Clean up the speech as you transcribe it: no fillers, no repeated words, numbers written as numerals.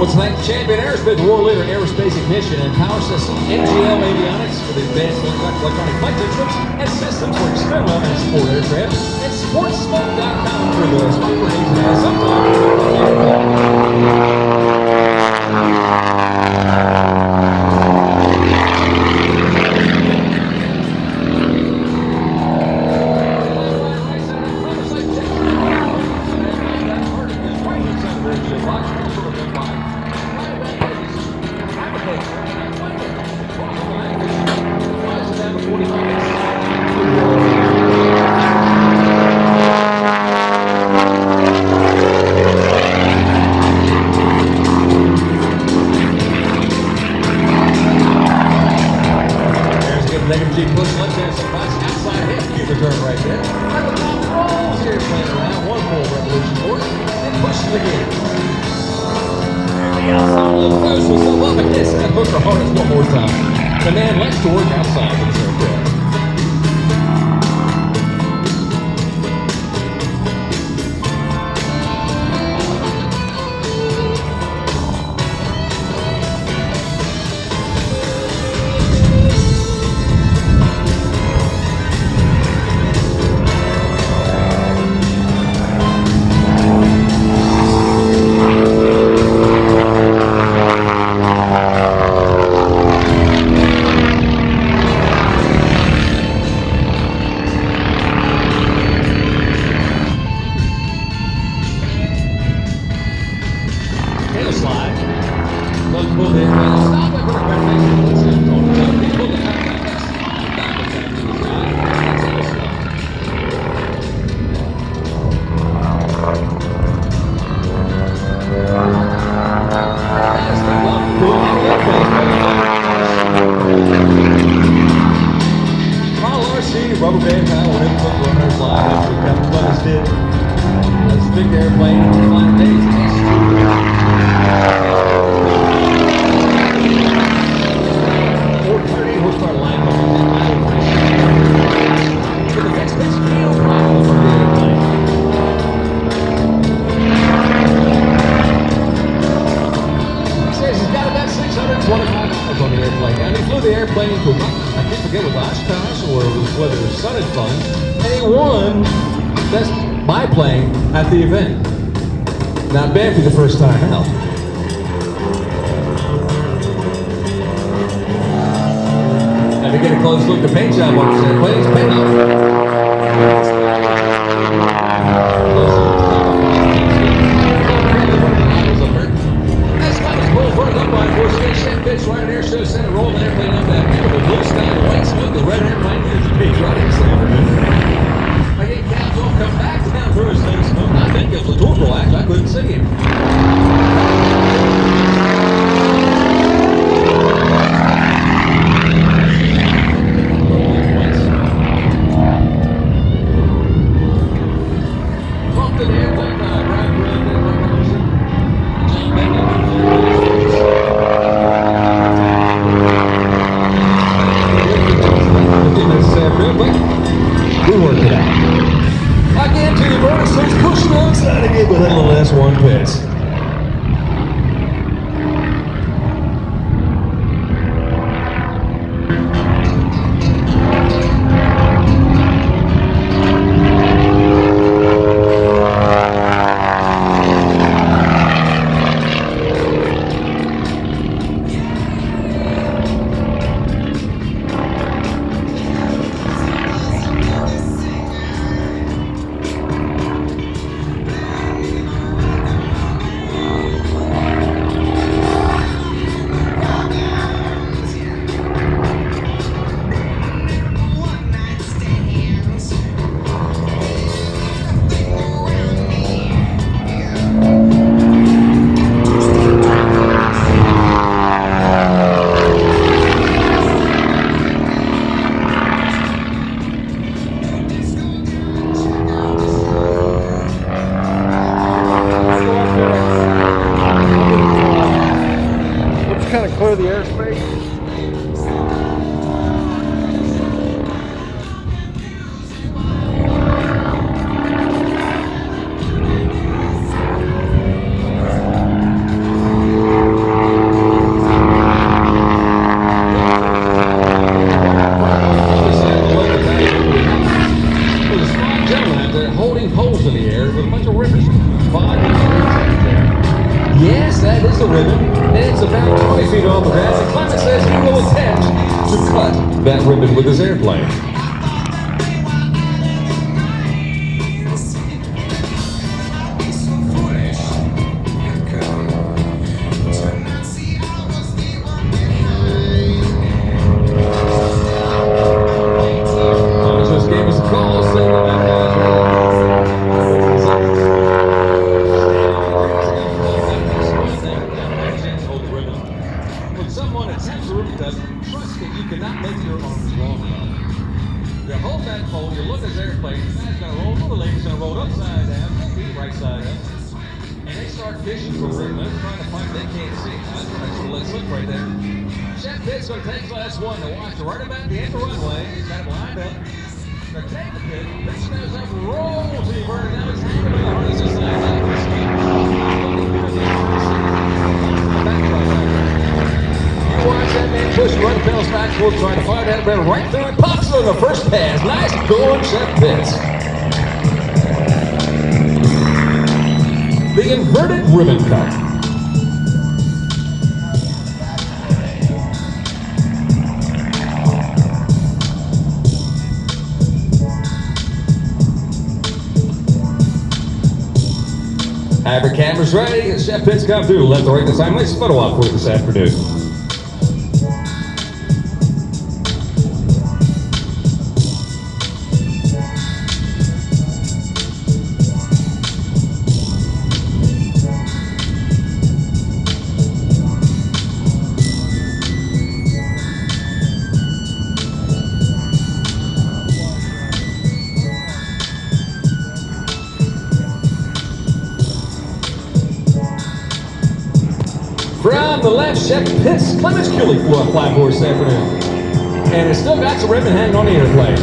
Let's thank Champion Aerospace, the world leader in aerospace ignition and power system, MGL Avionics for the advanced electronic flight systems and systems for experimental and sport aircraft, and SportsSmoke.com for the smoke grenades and negative G push left hand surprise outside hip. Here's the turn right there. And the ball rolls here playing around. One full revolution for it. And pushes again. There the outside little close was up and hits that hooker hardest one more time. The man likes to work outside with his aircraft. Slide. Look, pull it. Stop it. Rubber band power, whatever the runners line, that's what Captain Butters did. That's a big airplane, flying days. 430 horsepower line for the next pitch, field problem for the airplane. He says he's got about 625 miles on the airplane. And he flew the airplane to, I can't forget, with Oshkosh or whether it was Sun and Fun, and he won best biplane at the event. Not bad for the first time out. To get a close look, the paint job on this airplane is paid off. That's how it's pulled front up by four stage set pitch right there, shows center roll the airplane up that beautiful blue sky, white smoke, the red airplane is big right this afternoon. I think Cabs will come back down through his thing smoke. I think it was a torpedo act, I couldn't see him. We worked it out. Again to the bonus, so he's pushing outside again with that little S1 pitch. Kind of clear the airspace. has the ribbon, and it's about 20 feet off the grass, and Clement says he will attempt to cut that ribbon with his airplane. Just gave us a call saying that when someone attempts a ribbon cut, trust that you cannot make your arms long enough. You hold that pole, you look at the airplane, the guy's gonna roll, the lady's gonna roll upside down, feet right side up, and they start fishing for ribbon. They're trying to find they can't see. That's what I should let slip right there. Chef Pitt's gonna take class one to watch right about the end of the runway. He's got it lined up. They're taking the pit, they snaps up, roll to the vertical, now he's hanging by the harness aside. You watch that man push right pedals back forward, trying to fire that ribbon right through it, pops on the first pass. Nice going, Chef Pitts. The inverted ribbon cut. Hybrid cameras ready. Chef Pitts come through. Left to right this time. Nice photo op for you this afternoon. From the left, Chef Pitts, Clement Kulik for a flat board this afternoon. And it's still got some ribbon hanging on the airplane.